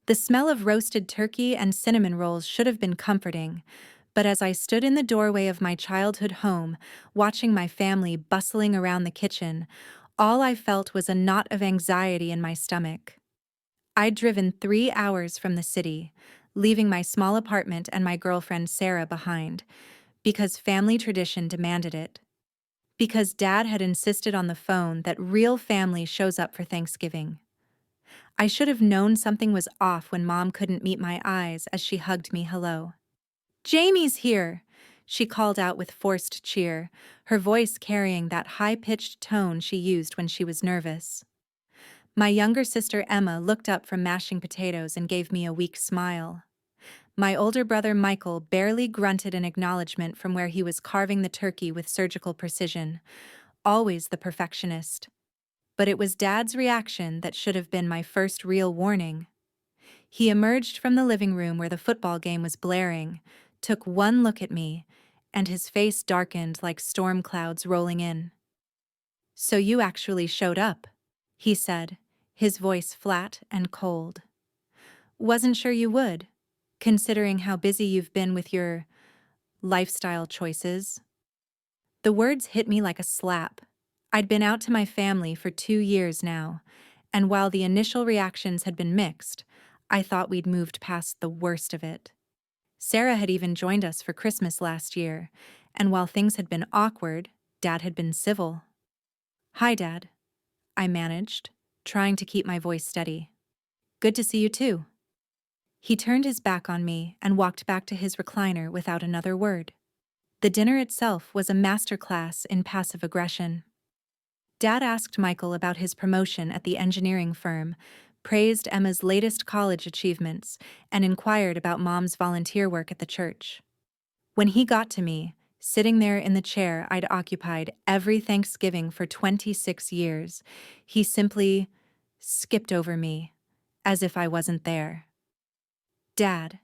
The smell of roasted turkey and cinnamon rolls should have been comforting, but as I stood in the doorway of my childhood home, watching my family bustling around the kitchen, all I felt was a knot of anxiety in my stomach. I'd driven 3 hours from the city, leaving my small apartment and my girlfriend Sarah behind, because family tradition demanded it. Because Dad had insisted on the phone that real family shows up for Thanksgiving. I should have known something was off when Mom couldn't meet my eyes as she hugged me hello. "Jamie's here!" she called out with forced cheer, her voice carrying that high-pitched tone she used when she was nervous. My younger sister Emma looked up from mashing potatoes and gave me a weak smile. My older brother Michael barely grunted in acknowledgement from where he was carving the turkey with surgical precision, always the perfectionist. But it was Dad's reaction that should have been my first real warning. He emerged from the living room where the football game was blaring, took one look at me, and his face darkened like storm clouds rolling in. "So you actually showed up," he said, his voice flat and cold. "Wasn't sure you would, considering how busy you've been with your lifestyle choices." The words hit me like a slap. I'd been out to my family for 2 years now, and while the initial reactions had been mixed, I thought we'd moved past the worst of it. Sarah had even joined us for Christmas last year, and while things had been awkward, Dad had been civil. "Hi, Dad," I managed, trying to keep my voice steady. "Good to see you too." He turned his back on me and walked back to his recliner without another word. The dinner itself was a masterclass in passive aggression. Dad asked Michael about his promotion at the engineering firm, praised Emma's latest college achievements, and inquired about Mom's volunteer work at the church. When he got to me, sitting there in the chair I'd occupied every Thanksgiving for 26 years, he simply skipped over me, as if I wasn't there. "Dad,"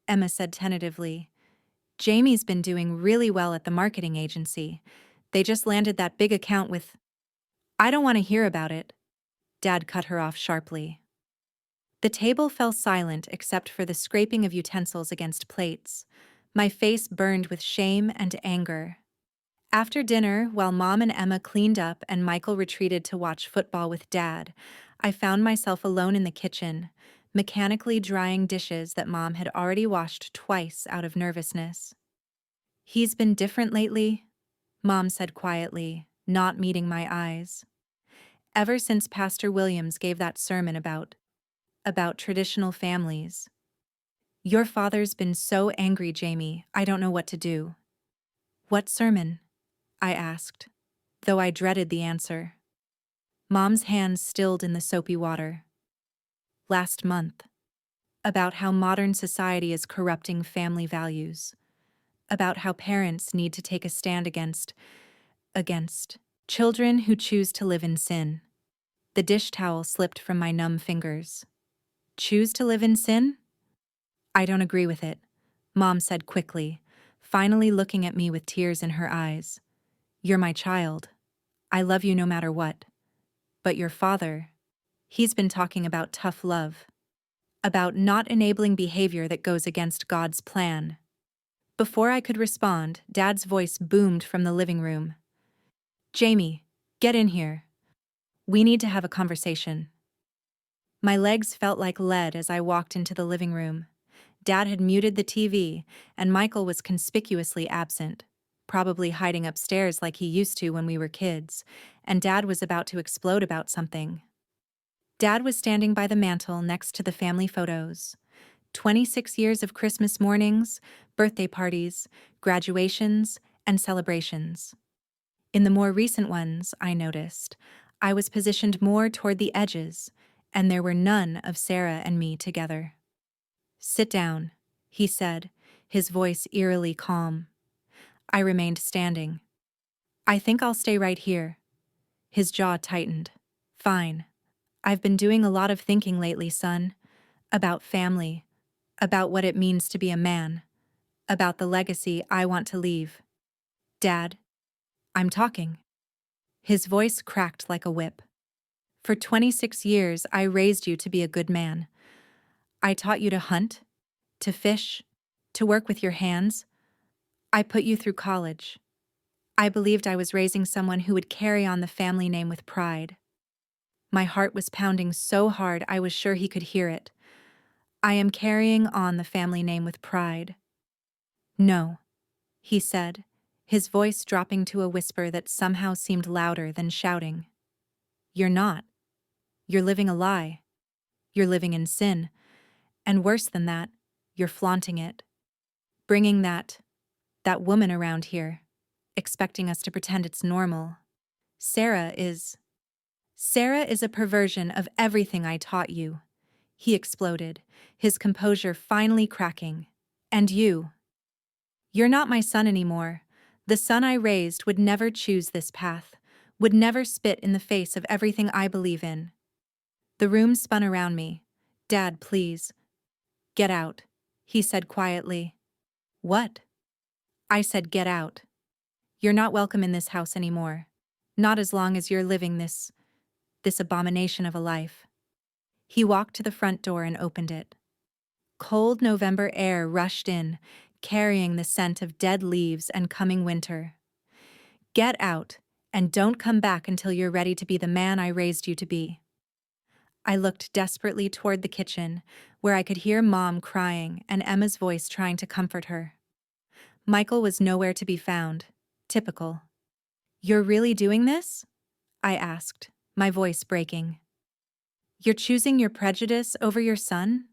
Emma said tentatively, "Jamie's been doing really well at the marketing agency. They just landed that big account with—" "I don't want to hear about it," Dad cut her off sharply. The table fell silent except for the scraping of utensils against plates. My face burned with shame and anger. After dinner, while Mom and Emma cleaned up and Michael retreated to watch football with Dad, I found myself alone in the kitchen, mechanically drying dishes that Mom had already washed twice out of nervousness. "He's been different lately," Mom said quietly, not meeting my eyes. "Ever since Pastor Williams gave that sermon about traditional families. Your father's been so angry, Jamie, I don't know what to do." "What sermon?" I asked, though I dreaded the answer. Mom's hands stilled in the soapy water. "Last month. About how modern society is corrupting family values. About how parents need to take a stand against children who choose to live in sin." The dish towel slipped from my numb fingers. "Choose to live in sin?" "I don't agree with it," Mom said quickly, finally looking at me with tears in her eyes. "You're my child. I love you no matter what. But your father, he's been talking about tough love. About not enabling behavior that goes against God's plan." Before I could respond, Dad's voice boomed from the living room. "Jamie, get in here. We need to have a conversation." My legs felt like lead as I walked into the living room. Dad had muted the TV, and Michael was conspicuously absent, probably hiding upstairs like he used to when we were kids, and Dad was about to explode about something. Dad was standing by the mantel next to the family photos. 26 years of Christmas mornings, birthday parties, graduations, and celebrations. In the more recent ones, I noticed, I was positioned more toward the edges, and there were none of Sarah and me together. "Sit down," he said, his voice eerily calm. I remained standing. "I think I'll stay right here." His jaw tightened. "Fine. I've been doing a lot of thinking lately, son. About family. About what it means to be a man. About the legacy I want to leave." "Dad, I'm talking." His voice cracked like a whip. "For 26 years, I raised you to be a good man. I taught you to hunt, to fish, to work with your hands. I put you through college. I believed I was raising someone who would carry on the family name with pride. My heart was pounding so hard I was sure he could hear it. I am carrying on the family name with pride. No, he said, his voice dropping to a whisper that somehow seemed louder than shouting. You're not. You're living a lie. You're living in sin. And worse than that, you're flaunting it. Bringing that woman around here, expecting us to pretend it's normal. Sarah is a perversion of everything I taught you. He exploded, his composure finally cracking. And you're not my son anymore. The son I raised would never choose this path, would never spit in the face of everything I believe in. The room spun around me. Dad, please. Get out, he said quietly. What? I said get out. You're not welcome in this house anymore. Not as long as you're living this abomination of a life. He walked to the front door and opened it. Cold November air rushed in, carrying the scent of dead leaves and coming winter. Get out, and don't come back until you're ready to be the man I raised you to be. I looked desperately toward the kitchen, where I could hear Mom crying and Emma's voice trying to comfort her. Michael was nowhere to be found. Typical. You're really doing this? I asked, my voice breaking. You're choosing your prejudice over your son?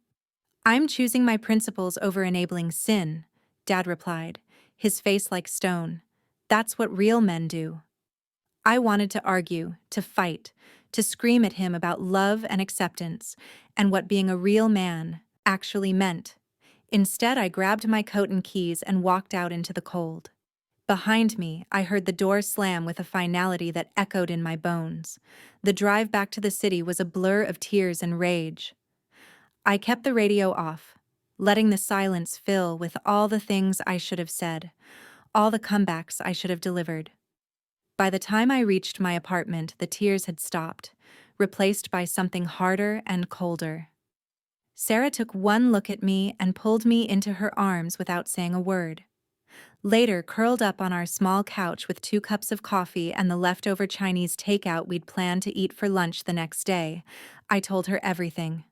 I'm choosing my principles over enabling sin, Dad replied, his face like stone. That's what real men do. I wanted to argue, to fight, to scream at him about love and acceptance, and what being a real man actually meant. Instead, I grabbed my coat and keys and walked out into the cold. Behind me, I heard the door slam with a finality that echoed in my bones. The drive back to the city was a blur of tears and rage. I kept the radio off, letting the silence fill with all the things I should have said, all the comebacks I should have delivered. By the time I reached my apartment, the tears had stopped, replaced by something harder and colder. Sarah took one look at me and pulled me into her arms without saying a word. Later, curled up on our small couch with 2 cups of coffee and the leftover Chinese takeout we'd planned to eat for lunch the next day, I told her everything.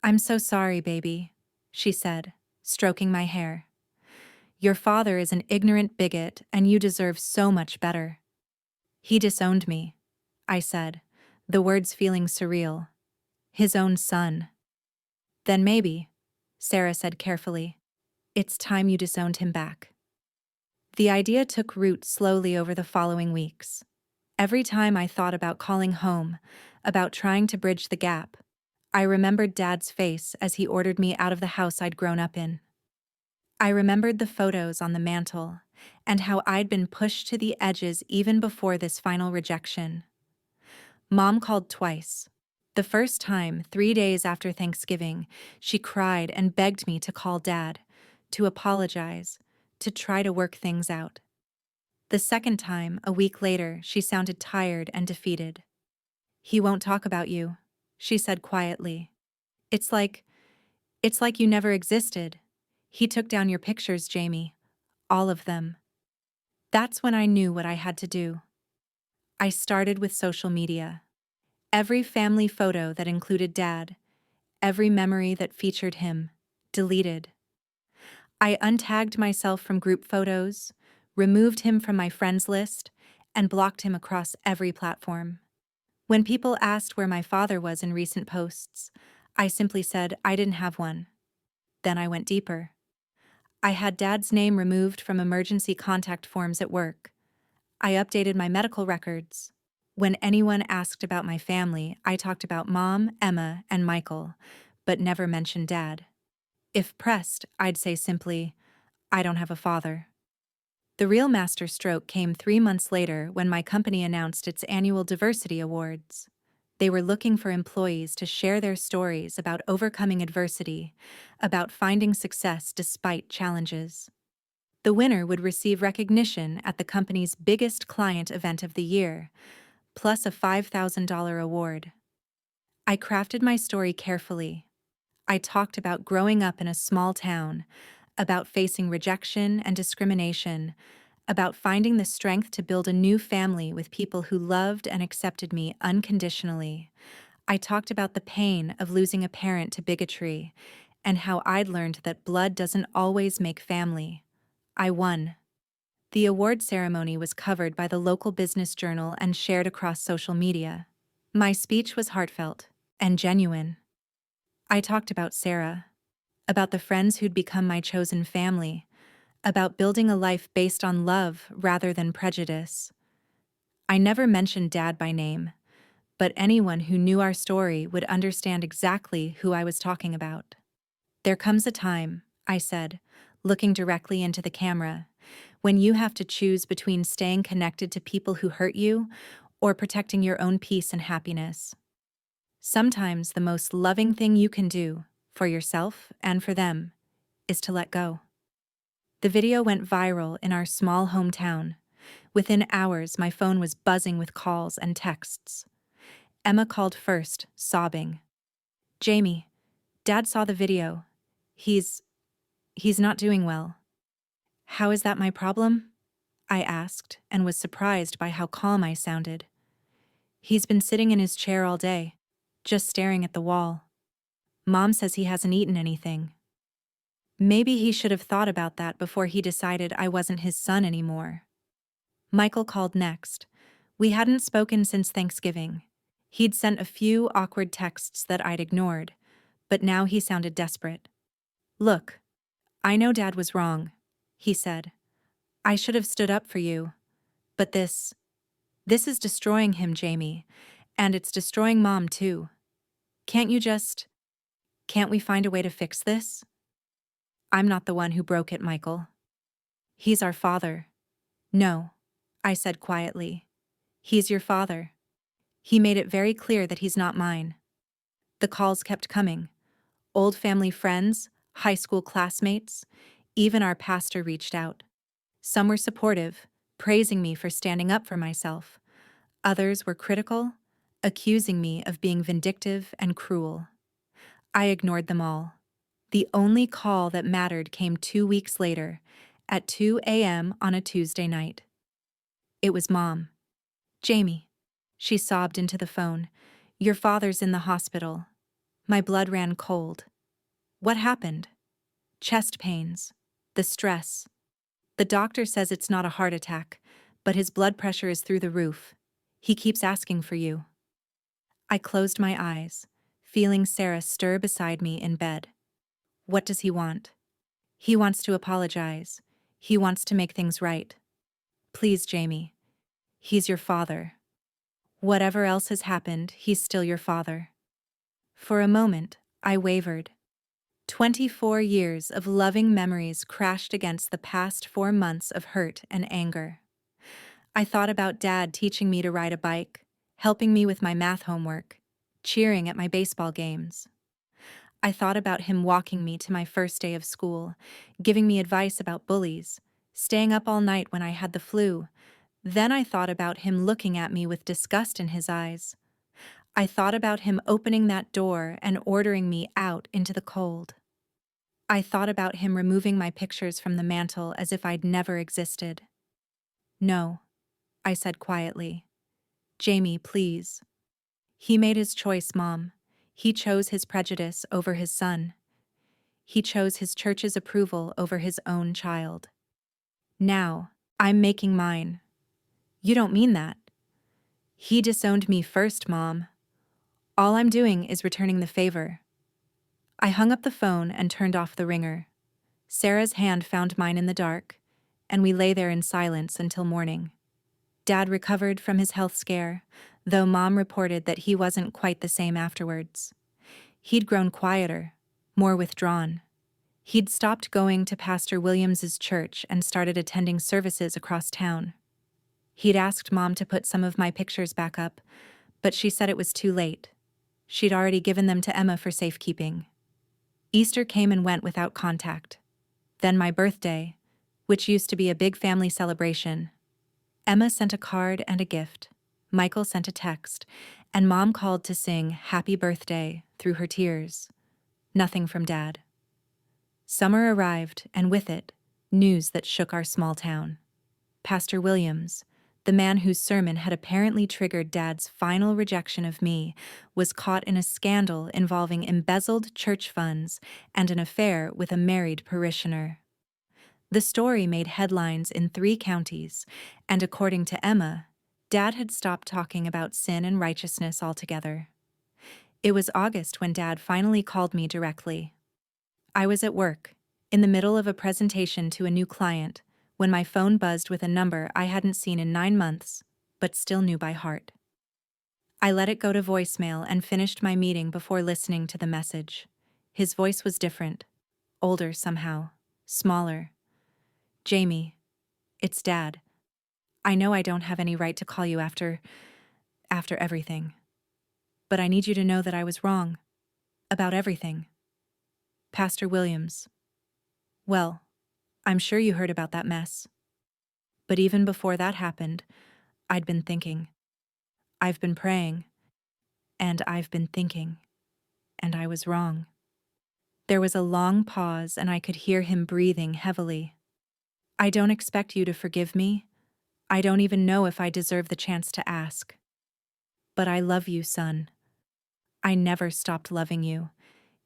I'm so sorry, baby, she said, stroking my hair. Your father is an ignorant bigot and you deserve so much better. He disowned me, I said, the words feeling surreal. His own son. Then maybe, Sarah said carefully, it's time you disowned him back. The idea took root slowly over the following weeks. Every time I thought about calling home, about trying to bridge the gap, I remembered Dad's face as he ordered me out of the house I'd grown up in. I remembered the photos on the mantle, and how I'd been pushed to the edges even before this final rejection. Mom called twice. The first time, 3 days after Thanksgiving, she cried and begged me to call Dad, to apologize, to try to work things out. The second time, a week later, she sounded tired and defeated. He won't talk about you, she said quietly. It's like you never existed. He took down your pictures, Jamie. All of them. That's when I knew what I had to do. I started with social media. Every family photo that included Dad, every memory that featured him, deleted. I untagged myself from group photos, removed him from my friends list, and blocked him across every platform. When people asked where my father was in recent posts, I simply said I didn't have one. Then I went deeper. I had Dad's name removed from emergency contact forms at work. I updated my medical records. When anyone asked about my family, I talked about Mom, Emma, and Michael, but never mentioned Dad. If pressed, I'd say simply, I don't have a father. The real masterstroke came 3 months later when my company announced its annual diversity awards. They were looking for employees to share their stories about overcoming adversity, about finding success despite challenges. The winner would receive recognition at the company's biggest client event of the year, plus a $5,000 award. I crafted my story carefully. I talked about growing up in a small town, about facing rejection and discrimination, about finding the strength to build a new family with people who loved and accepted me unconditionally. I talked about the pain of losing a parent to bigotry and how I'd learned that blood doesn't always make family. I won. The award ceremony was covered by the local business journal and shared across social media. My speech was heartfelt and genuine. I talked about Sarah, about the friends who'd become my chosen family, about building a life based on love rather than prejudice. I never mentioned Dad by name, but anyone who knew our story would understand exactly who I was talking about. There comes a time, I said, looking directly into the camera, when you have to choose between staying connected to people who hurt you or protecting your own peace and happiness. Sometimes the most loving thing you can do, for yourself and for them, is to let go. The video went viral in our small hometown. Within hours, my phone was buzzing with calls and texts. Emma called first, sobbing. "Jamie, Dad saw the video. He's not doing well." "How is that my problem?" I asked, and was surprised by how calm I sounded. "He's been sitting in his chair all day, just staring at the wall. Mom says he hasn't eaten anything." Maybe he should have thought about that before he decided I wasn't his son anymore. Michael called next. We hadn't spoken since Thanksgiving. He'd sent a few awkward texts that I'd ignored, but now he sounded desperate. "Look, I know Dad was wrong," he said. "I should have stood up for you. But this is destroying him, Jamie, and it's destroying Mom too. Can't we find a way to fix this?" "I'm not the one who broke it, Michael. He's our father." "No," I said quietly. "He's your father. He made it very clear that he's not mine." The calls kept coming. Old family friends, high school classmates, even our pastor reached out. Some were supportive, praising me for standing up for myself. Others were critical, accusing me of being vindictive and cruel. I ignored them all. The only call that mattered came 2 weeks later, at 2 a.m. on a Tuesday night. It was Mom. "Jamie," she sobbed into the phone, "your father's in the hospital." My blood ran cold. "What happened?" "Chest pains. The stress. The doctor says it's not a heart attack, but his blood pressure is through the roof. He keeps asking for you." I closed my eyes, feeling Sarah stir beside me in bed. "What does he want?" "He wants to apologize. He wants to make things right." "Please, Jamie. He's your father. Whatever else has happened, he's still your father." For a moment, I wavered. 24 years of loving memories crashed against the past 4 months of hurt and anger. I thought about Dad teaching me to ride a bike, helping me with my math homework, cheering at my baseball games. I thought about him walking me to my first day of school, giving me advice about bullies, staying up all night when I had the flu. Then I thought about him looking at me with disgust in his eyes. I thought about him opening that door and ordering me out into the cold. I thought about him removing my pictures from the mantel as if I'd never existed. "No," I said quietly. "Jamie, please." He made his choice, Mom. He chose his prejudice over his son. He chose his church's approval over his own child. Now, I'm making mine. "You don't mean that." "He disowned me first, Mom. All I'm doing is returning the favor." I hung up the phone and turned off the ringer. Sarah's hand found mine in the dark, and we lay there in silence until morning. Dad recovered from his health scare, though Mom reported that he wasn't quite the same afterwards. He'd grown quieter, more withdrawn. He'd stopped going to Pastor Williams's church and started attending services across town. He'd asked Mom to put some of my pictures back up, but she said it was too late. She'd already given them to Emma for safekeeping. Easter came and went without contact. Then my birthday, which used to be a big family celebration. Emma sent a card and a gift. Michael sent a text, and Mom called to sing "Happy Birthday" through her tears. Nothing from Dad. Summer arrived, and with it, news that shook our small town. Pastor Williams, the man whose sermon had apparently triggered Dad's final rejection of me, was caught in a scandal involving embezzled church funds and an affair with a married parishioner. The story made headlines in 3 counties, and according to Emma, Dad had stopped talking about sin and righteousness altogether. It was August when Dad finally called me directly. I was at work, in the middle of a presentation to a new client, when my phone buzzed with a number I hadn't seen in 9 months, but still knew by heart. I let it go to voicemail and finished my meeting before listening to the message. His voice was different, older somehow, smaller. "Jamie, it's Dad. I know I don't have any right to call you after everything. But I need you to know that I was wrong. About everything. Pastor Williams. Well, I'm sure you heard about that mess. But even before that happened, I'd been thinking. I've been praying. And I've been thinking. And I was wrong." There was a long pause, and I could hear him breathing heavily. "I don't expect you to forgive me. I don't even know if I deserve the chance to ask. But I love you, son. I never stopped loving you,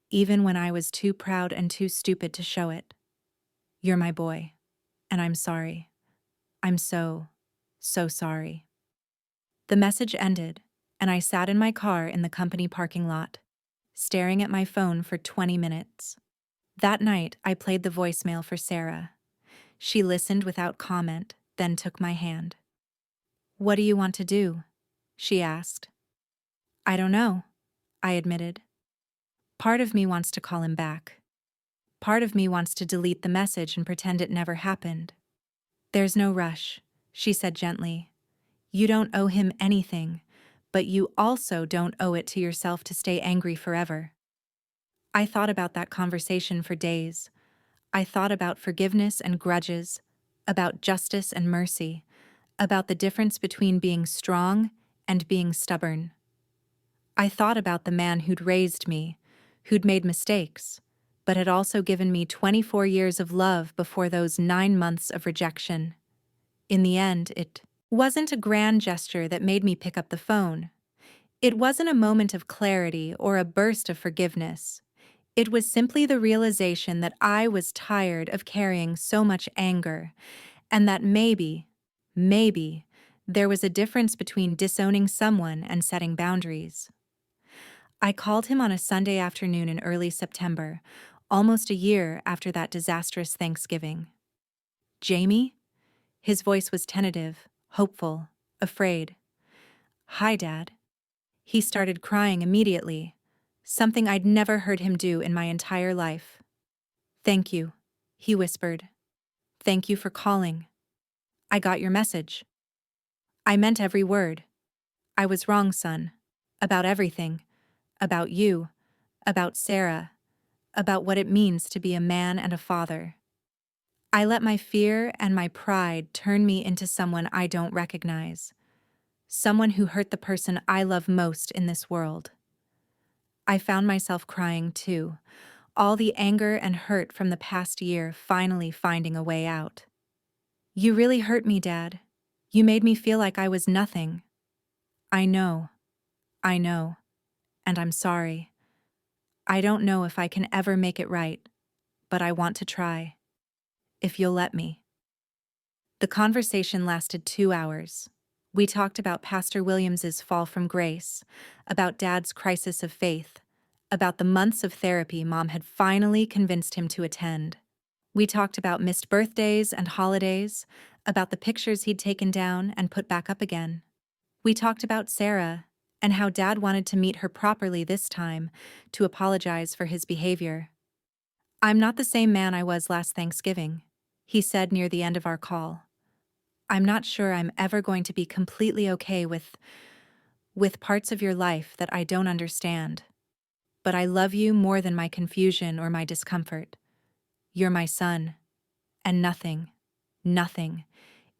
even when I was too proud and too stupid to show it. You're my boy, and I'm sorry. I'm so sorry." The message ended, and I sat in my car in the company parking lot, staring at my phone for 20 minutes. That night, I played the voicemail for Sarah. She listened without comment, then took my hand. "What do you want to do?" she asked. "I don't know," I admitted. Part of me wants to call him back. Part of me wants to delete the message and pretend it never happened. "There's no rush," she said gently. "You don't owe him anything, but you also don't owe it to yourself to stay angry forever." I thought about that conversation for days. I thought about forgiveness and grudges, about justice and mercy, about the difference between being strong and being stubborn. I thought about the man who'd raised me, who'd made mistakes, but had also given me 24 years of love before those 9 months of rejection. In the end, it wasn't a grand gesture that made me pick up the phone. It wasn't a moment of clarity or a burst of forgiveness. It was simply the realization that I was tired of carrying so much anger, and that maybe, there was a difference between disowning someone and setting boundaries. I called him on a Sunday afternoon in early September, almost a year after that disastrous Thanksgiving. "Jamie?" His voice was tentative, hopeful, afraid. "Hi, Dad." He started crying immediately, something I'd never heard him do in my entire life. "Thank you," he whispered. "Thank you for calling. I got your message. I meant every word. I was wrong, son. About everything. About you. About Sarah. About what it means to be a man and a father. I let my fear and my pride turn me into someone I don't recognize. Someone who hurt the person I love most in this world." I found myself crying too, all the anger and hurt from the past year finally finding a way out. "You really hurt me, Dad. You made me feel like I was nothing. I know, and I'm sorry. I don't know if I can ever make it right, but I want to try. If you'll let me." The conversation lasted 2 hours. We talked about Pastor Williams's fall from grace, about Dad's crisis of faith, about the months of therapy Mom had finally convinced him to attend. We talked about missed birthdays and holidays, about the pictures he'd taken down and put back up again. We talked about Sarah and how Dad wanted to meet her properly this time to apologize for his behavior. "I'm not the same man I was last Thanksgiving," he said near the end of our call. "I'm not sure I'm ever going to be completely okay with parts of your life that I don't understand. But I love you more than my confusion or my discomfort. You're my son, and nothing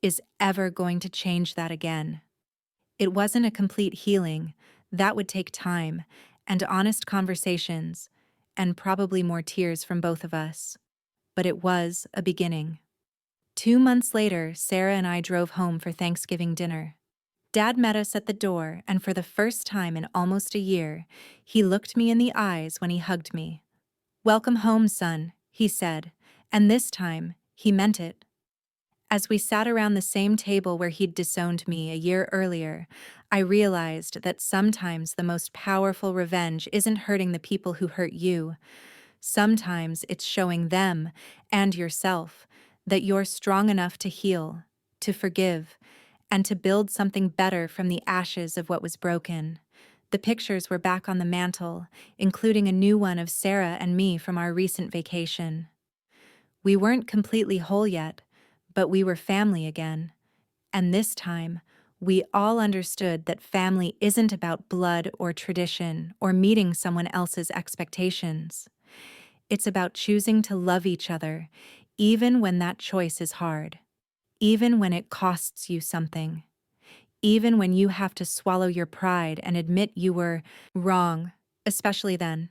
is ever going to change that again." It wasn't a complete healing. That would take time, and honest conversations, and probably more tears from both of us. But it was a beginning. 2 months later, Sarah and I drove home for Thanksgiving dinner. Dad met us at the door, and for the first time in almost a year, he looked me in the eyes when he hugged me. "Welcome home, son," he said, and this time, he meant it. As we sat around the same table where he'd disowned me a year earlier, I realized that sometimes the most powerful revenge isn't hurting the people who hurt you. Sometimes it's showing them, and yourself, that you're strong enough to heal, to forgive, and to build something better from the ashes of what was broken. The pictures were back on the mantle, including a new one of Sarah and me from our recent vacation. We weren't completely whole yet, but we were family again. And this time, we all understood that family isn't about blood or tradition or meeting someone else's expectations. It's about choosing to love each other, even when that choice is hard, even when it costs you something, even when you have to swallow your pride and admit you were wrong, especially then.